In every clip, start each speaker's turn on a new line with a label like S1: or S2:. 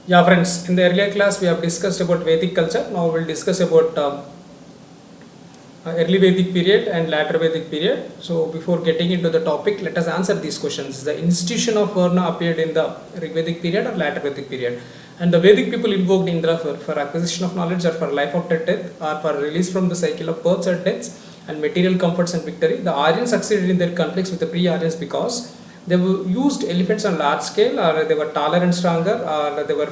S1: Yeah, friends, in the earlier class we have discussed about Vedic culture. Now we'll discuss about early Vedic period and later Vedic period. So before getting into the topic, let us answer these questions. The institution of Varna appeared in the Rig Vedic period or later Vedic period. And the Vedic people invoked Indra for acquisition of knowledge or for life after death or for release from the cycle of births and deaths and material comforts and victory. The Aryans succeeded in their conflicts with the pre-Aryans because they used elephants on large scale, or they were taller and stronger, or they were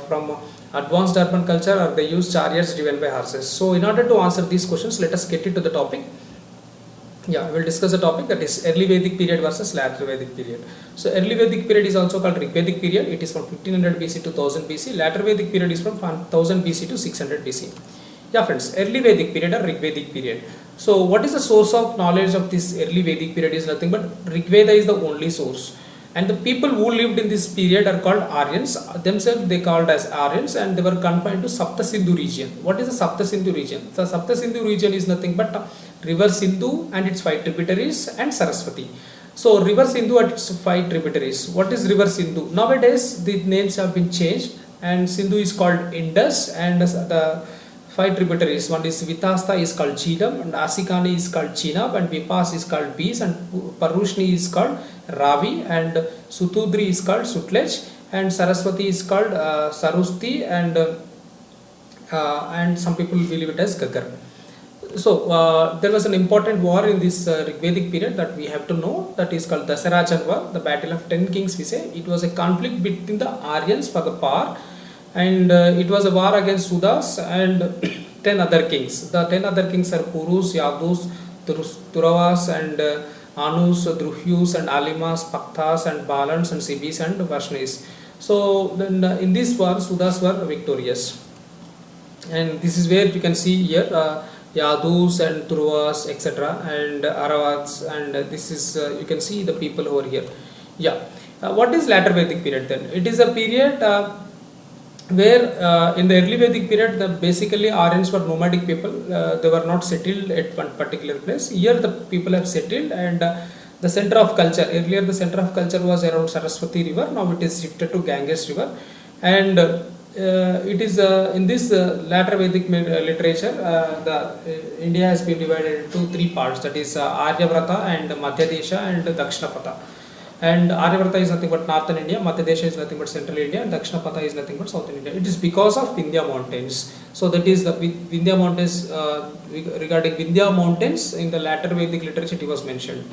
S1: from advanced urban culture, or they used chariots driven by horses. So in order to answer these questions, let us get into the topic. Yeah, we'll discuss the topic, that is early Vedic period versus later Vedic period. So early Vedic period is also called Rig Vedic period. It is from 1500 BC to 1000 BC. Later Vedic period is from 1000 BC to 600 BC. Yeah, friends, early Vedic period or Rig Vedic period. So what is the source of knowledge of this early Vedic period is nothing but Rig Veda is the only source. And the people who lived in this period are called Aryans. Themselves they called as Aryans, and they were confined to Sapta Sindhu region. What is the Sapta Sindhu region? The Sapta Sindhu region is nothing but river Sindhu and its 5 tributaries and Saraswati. So river Sindhu and its 5 tributaries. What is river Sindhu? Nowadays the names have been changed and Sindhu is called Indus, and the 5 tributaries, one is Vitasta is called Jhelum, and Asikani is called Chenab, and Vipas is called Bees, and Parushni is called Ravi, and Sutudri is called Sutlej, and Saraswati is called Sarusti, and some people believe it as Gagar. So there was an important war in this Vedic period that we have to know, that is called Dasarajan War, the battle of 10 kings we say. It was a conflict between the Aryans for the power, and it was a war against Sudas and 10 other kings. The 10 other kings are Purus, Yadus, Turavas, and Anus, Druhyus, and Alimas, Paktas, and Balans, and Sibis, and Vaishnavis. So then in this war, Sudas were victorious. And this is where you can see here Yadus and Turavas, etc., and Aravats, and this is you can see the people over here. Yeah. What is later Vedic period then? It is a period where in the early Vedic period, basically Aryans were nomadic people. They were not settled at one particular place. Here the people have settled, and the center of culture, earlier the center of culture was around Saraswati river, now it is shifted to Ganges river, and it is in this later Vedic literature, India has been divided into 3 parts, that is Aryavrata and Madhya Desha and Dakshinapatha. And Aryavrata is nothing but northern India, Madhya Desha is nothing but central India, and Dakshinapatha is nothing but southern India. It is because of Vindhya mountains. So that is the Vindhya mountains, regarding Vindhya mountains in the later Vedic literature it was mentioned.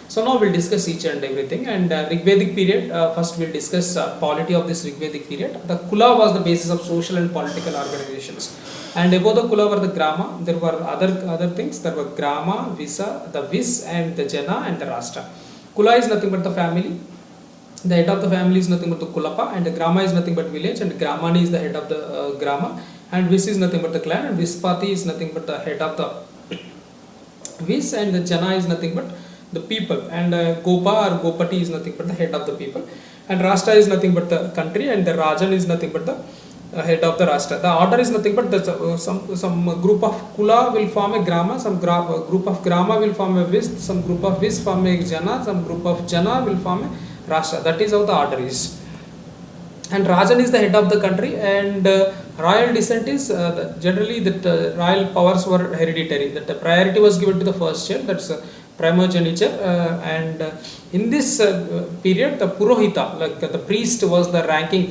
S1: So now we'll discuss each and everything. And Rig Vedic period, first we'll discuss polity of this Rig Vedic period. The Kula was the basis of social and political organizations. And above the Kula were the Grama. There were other things. There were Grama, Visa, the Vis, and the Jana, and the Rashtra. Kula is nothing but the family. The head of the family is nothing but the Kulapa, and the Grama is nothing but village, and Gramani is the head of the Grama, and Vis is nothing but the clan, and Vispati is nothing but the head of the Vis, and the Jana is nothing but the people, and Gopa or Gopati is nothing but the head of the people, and Rashtra is nothing but the country, and the Rajan is nothing but the head of the Rashtra. The order is nothing but the, some group of Kula will form a Grama, some group of Grama will form a Vis, some group of Vis form a Jana, some group of Jana will form a Rashtra. That is how the order is. And Rajan is the head of the country, and royal descent is generally that royal powers were hereditary, that the priority was given to the first child, that's primogeniture, and in this period the Purohita, like the priest, was the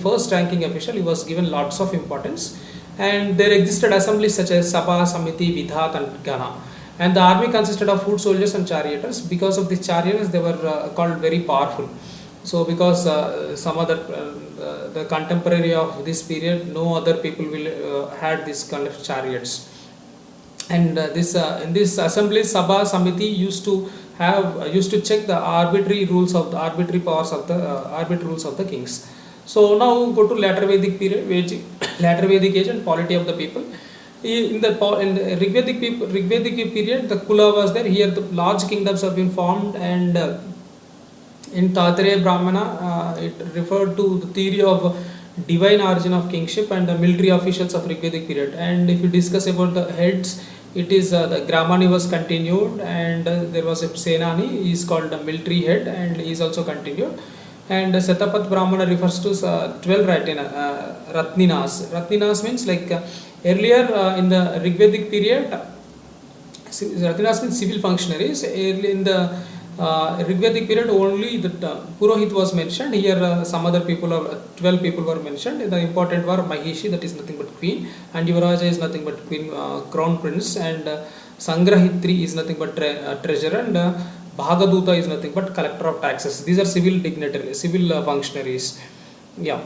S1: first ranking official. He was given lots of importance, and there existed assemblies such as Sabha, Samiti, Vidhat, and Gana. And the army consisted of foot soldiers and charioteers. Because of these charioteers they were called very powerful. So because some other the contemporary of this period, no other people will had this kind of chariots. And in this assembly, Sabha, Samiti used to check the arbitrary powers of the arbitrary rules of the kings. So now go to later Vedic period, later Vedic age and polity of the people. In the Rig Vedic period, the Kula was there. Here the large kingdoms have been formed, and in Tatreya Brahmana, it referred to the theory of divine origin of kingship and the military officials of Rig Vedic period. And if you discuss about the heads, it is the Gramani was continued, and there was a Senani, he is called a military head, and he is also continued. And Setapat Brahmana refers to 12 Ratninas. Ratninas means like earlier in the Rigvedic period, Ratninas means civil functionaries. Early in the Rigvedic period, only the Purohit was mentioned. Here, some other people, 12 people were mentioned. The important were Mahishi, that is nothing but queen, and Yuvaraja is nothing but queen, crown prince, and Sangrahitri is nothing but treasurer, and Bhagaduta is nothing but collector of taxes. These are civil dignitaries, civil functionaries. Yeah.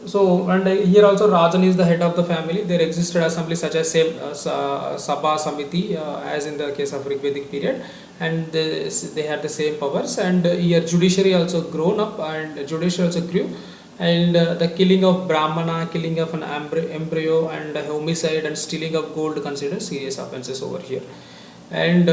S1: So, and here also Rajan is the head of the family. There existed assemblies such as same Sabha Samiti as in the case of Rigvedic period, and they had the same powers. And here judiciary also grown up, and judiciary also grew. And the killing of Brahmana, killing of an embryo, and homicide and stealing of gold considered serious offences over here. And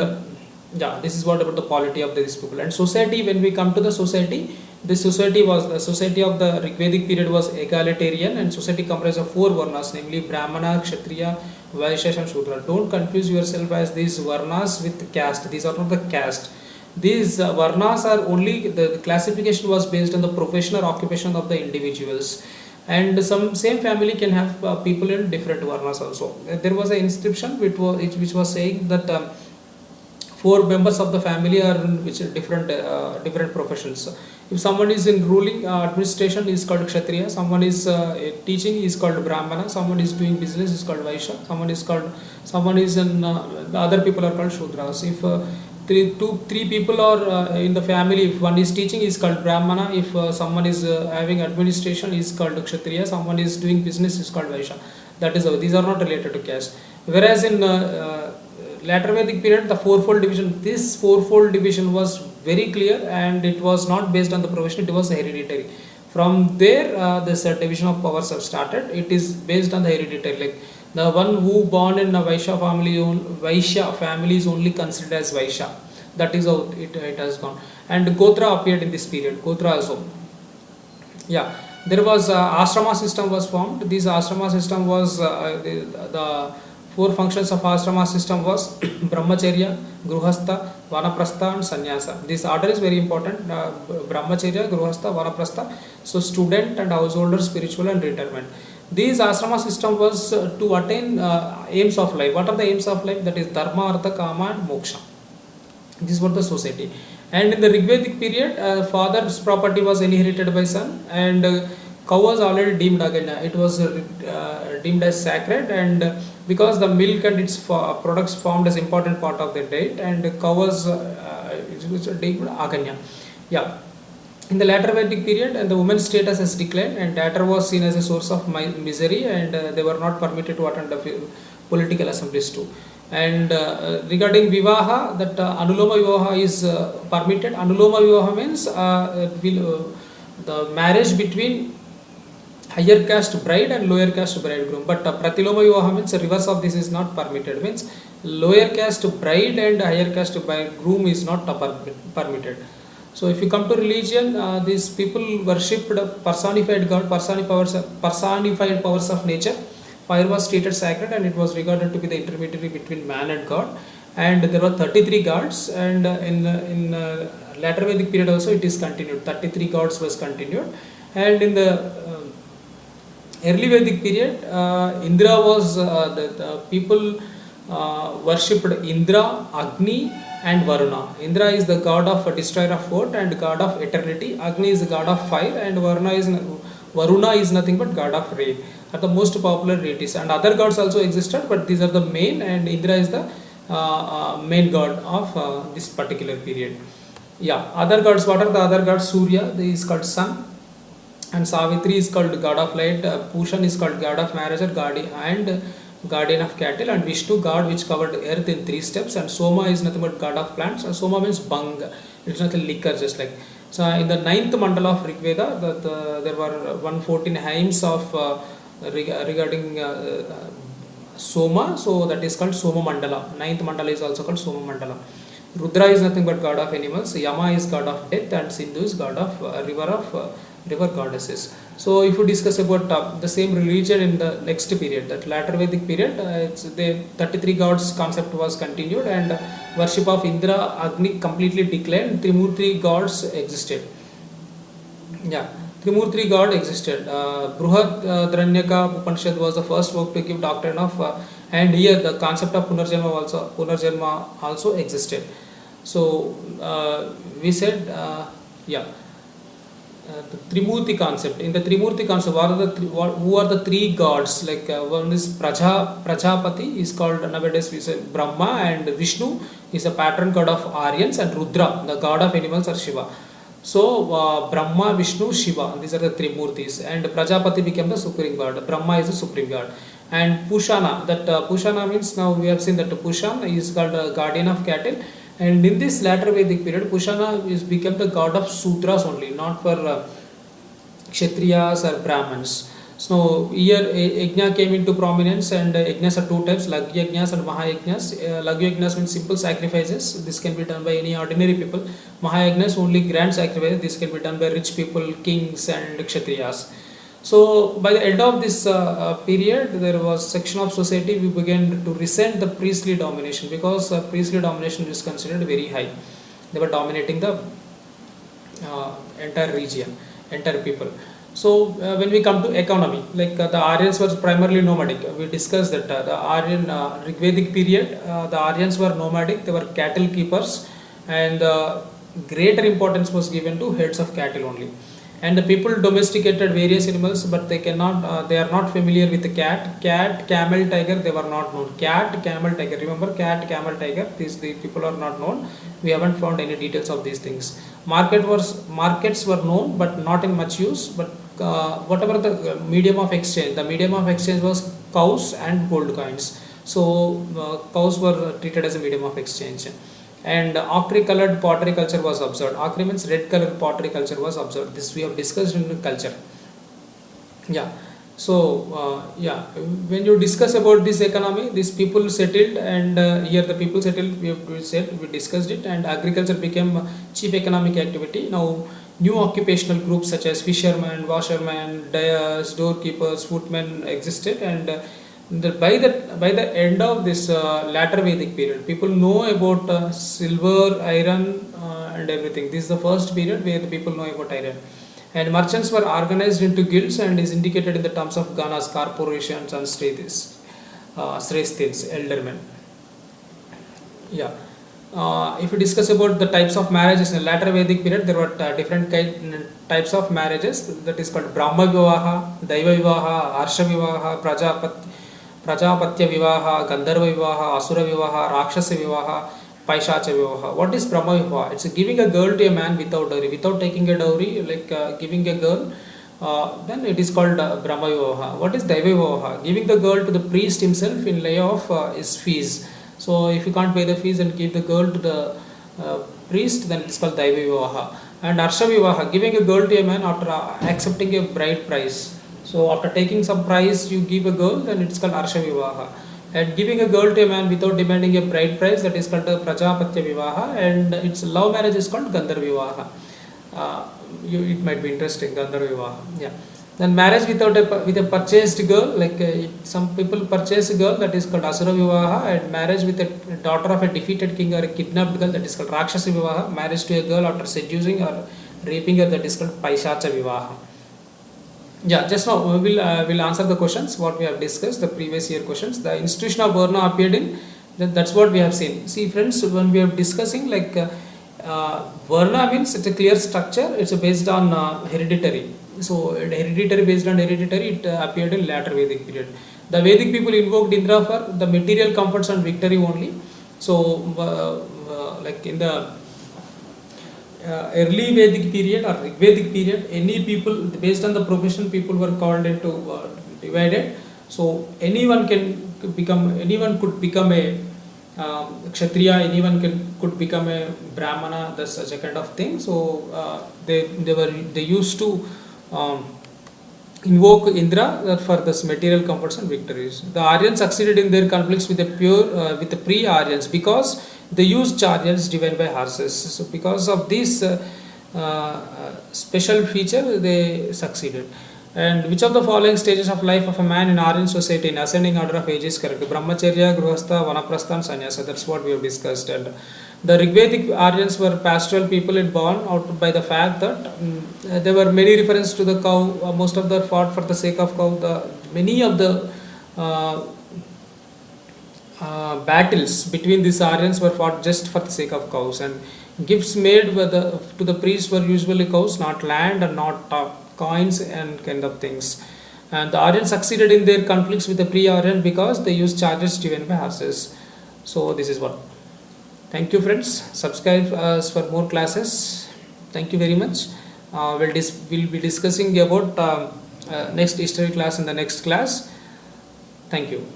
S1: yeah, this is what about the polity of these people. And society, when we come to the society, the society of the Rigvedic period was egalitarian, and society comprised of 4 varnas, namely Brahmana, Kshatriya, Vaishya and Shudra. Don't confuse yourself as these varnas with caste. These are not the caste. These varnas are only, the classification was based on the profession or occupation of the individuals. And some same family can have people in different varnas also. There was an inscription which was saying that 4 members of the family are in which different professions. If someone is in ruling administration is called Kshatriya, someone is teaching is called Brahmana, someone is doing business is called Vaishya, someone is in the other people are called Shudras. If three people are in the family, if one is teaching is called Brahmana, if someone is having administration is called Kshatriya, someone is doing business is called Vaishya. That is how these are not related to caste. Whereas in later Vedic period, the fourfold division, this fourfold division was very clear, and it was not based on the profession, it was hereditary. From there, this division of powers have started. It is based on the hereditary. Like the one who born in a Vaishya family is only considered as Vaishya. That is how it has gone. And Gotra appeared in this period. Gotra also. Yeah, there was ashrama system was formed. This ashrama system was the 4 functions of ashrama system was Brahmacharya, Gruhastha, Vanaprastha and Sannyasa. This order is very important. Brahmacharya, Gruhastha, Vanaprastha. So student and householder, spiritual and retirement. This ashrama system was to attain aims of life. What are the aims of life? That is Dharma, Artha, Kama and Moksha. This was the society. And in the Rigvedic period, father's property was inherited by son, and cow was already deemed Aganya. It was deemed as sacred, and because the milk and its products formed as important part of the diet, and cow was deemed Aganya. Yeah. In the later Vedic period, and the women's status has declined, and daughter was seen as a source of misery, and they were not permitted to attend the political assemblies too. And regarding Vivaha, that Anuloma Vivaha is permitted. Anuloma Vivaha means the marriage between higher caste bride and lower caste bridegroom. But Pratiloma Vivaha means the reverse of this is not permitted. Means lower caste bride and higher caste bridegroom is not permitted. So if you come to religion, these people worshipped personified God, personified powers of nature. Fire was treated sacred, and it was regarded to be the intermediary between man and God. And there were 33 gods, and in later Vedic period also it is continued. 33 gods was continued, and in the early Vedic period, Indra was the people worshipped Indra, Agni, and Varuna. Indra is the god of destroyer of fort and god of eternity. Agni is the god of fire, and Varuna is nothing but god of rain. Are the most popular deities, and other gods also existed, but these are the main, and Indra is the main god of this particular period. Yeah, other gods, what are the other gods? Surya, he is called sun, and Savitri is called god of light, Pushan is called god of marriage and guardian of cattle, and Vishnu, god which covered earth in 3 steps, and Soma is nothing but god of plants, and Soma means bang, it's not a liquor, just like. So in the 9th mandala of Rigveda, there were 114 hymns of regarding Soma, so that is called Soma Mandala. 9th mandala is also called Soma Mandala. Rudra is nothing but god of animals, Yama is god of death, and Sindhu is god of river of river goddesses. So if you discuss about the same religion in the next period, that latter Vedic period, it's the 33 gods concept was continued, and worship of Indra, Agni completely declined. Trimurti gods existed. Yeah, Trimurti god existed. Bruhat Dranyaka Upanishad was the first book to give doctrine of, and here the concept of Punarjanma also existed. So we said, yeah, the Trimurti concept. In the Trimurti concept, who are the three gods? Like one is Prajapati is called nowadays we say Brahma, and Vishnu is a patron god of Aryans, and Rudra, the god of animals, or Shiva. So Brahma, Vishnu, Shiva, these are the three Murtis, and Prajapati became the supreme god. Brahma is the supreme god, and Pushana. That Pushana means, now we have seen that Pushan is called a guardian of cattle, and in this latter Vedic period, Pushana is become the god of Sudras only, not for Kshatriyas or Brahmins. So here Yajna came into prominence, and Yajnas are two types, Lagya Yajnas and Mahayajnas. Lagya Yajnas means simple sacrifices, this can be done by any ordinary people. Mahayajnas only grand sacrifices, this can be done by rich people, kings and Kshatriyas. So by the end of this period, there was section of society we began to resent the priestly domination, because priestly domination is considered very high. They were dominating the entire region, entire people. So when we come to economy, like the Aryans were primarily nomadic. We discussed that the Aryan Vedic period, the Aryans were nomadic. They were cattle keepers, and greater importance was given to heads of cattle only. And the people domesticated various animals, but they cannot. They are not familiar with the cat, camel, tiger. They were not known. Cat, camel, tiger. Remember, cat, camel, tiger. The people are not known. We haven't found any details of these things. Markets were known, but not in much use. But whatever the medium of exchange, the medium of exchange was cows and gold coins. So cows were treated as a medium of exchange. And ochre colored pottery culture was observed. Ochre means red colored pottery culture was observed. This we have discussed in the culture. Yeah. So yeah, when you discuss about this economy, these people settled, and here the people settled. We discussed it, and agriculture became chief economic activity. Now new occupational groups such as fishermen, washermen, dyers, doorkeepers, footmen existed, and by the end of this latter Vedic period, people know about silver, iron, and everything. This is the first period where the people know about iron. And merchants were organized into guilds, and is indicated in the terms of ganas, corporations, and shrestins, eldermen. Yeah. If we discuss about the types of marriages in the latter Vedic period, there were different types of marriages. That is called Brahma Vivaha, Daiva Vivaha, Arsha Vivaha, Prajapatya Vivaha, Gandharva Vivaha, Asura Vivaha, Rakshasa Vivaha, Paishacha Vivaha. What is Brahma Vivaha? It's giving a girl to a man without dowry, without taking a dowry, like giving a girl. Then it is called Brahma Vivaha. What is Daiva Vivaha? Giving the girl to the priest himself in lay of his fees. So if you can't pay the fees and give the girl to the priest, then it is called Daiva Vivaha. And Arsha Vivaha, giving a girl to a man after accepting a bride price. So after taking some price, you give a girl, then it's called Arsha Vivaha. And giving a girl to a man without demanding a bride price, that is called Prajapatya Vivaha. And its love marriage is called Gandharva Vivaha. It might be interesting, Gandharva Vivaha. Yeah. Then marriage with a purchased girl, like some people purchase a girl, that is called Asura Vivaha. And marriage with a daughter of a defeated king or a kidnapped girl, that is called Rakshasa Vivaha. Marriage to a girl after seducing or raping her, that is called Paishacha Vivaha. Yeah, just now we will answer the questions what we have discussed, the previous year questions. The institution of Varna appeared in, that's what we have seen. See friends, when we are discussing like Varna means it's a clear structure, it's based on hereditary. So hereditary, based on hereditary, it appeared in latter Vedic period. The Vedic people invoked Indra for the material comforts and victory only. So like in the early Vedic period or Vedic period, any people based on the profession, people were called into divided. So anyone could become a Kshatriya, anyone could become a Brahmana, that's such a kind of thing. So they used to invoke Indra for this material comforts and victories. The Aryans succeeded in their conflicts with the pre-Aryans because they used chariots driven by horses. So because of this, special feature, they succeeded. And which of the following stages of life of a man in Aryan society in ascending order of age is correct? Brahmacharya, Grihastha, Vanaprastha and Sannyasa. That's what we have discussed. And the Rigvedic Aryans were pastoral people born out by the fact that there were many references to the cow. Most of them fought for the sake of cow. Many of the battles between these Aryans were fought just for the sake of cows, and gifts made to the priests were usually cows, not land and not coins and kind of things. And the Aryans succeeded in their conflicts with the pre-Aryan because they used charges driven by horses. So this is what. Thank you friends. Subscribe us for more classes. Thank you very much. We'll be discussing about next history class in the next class. Thank you.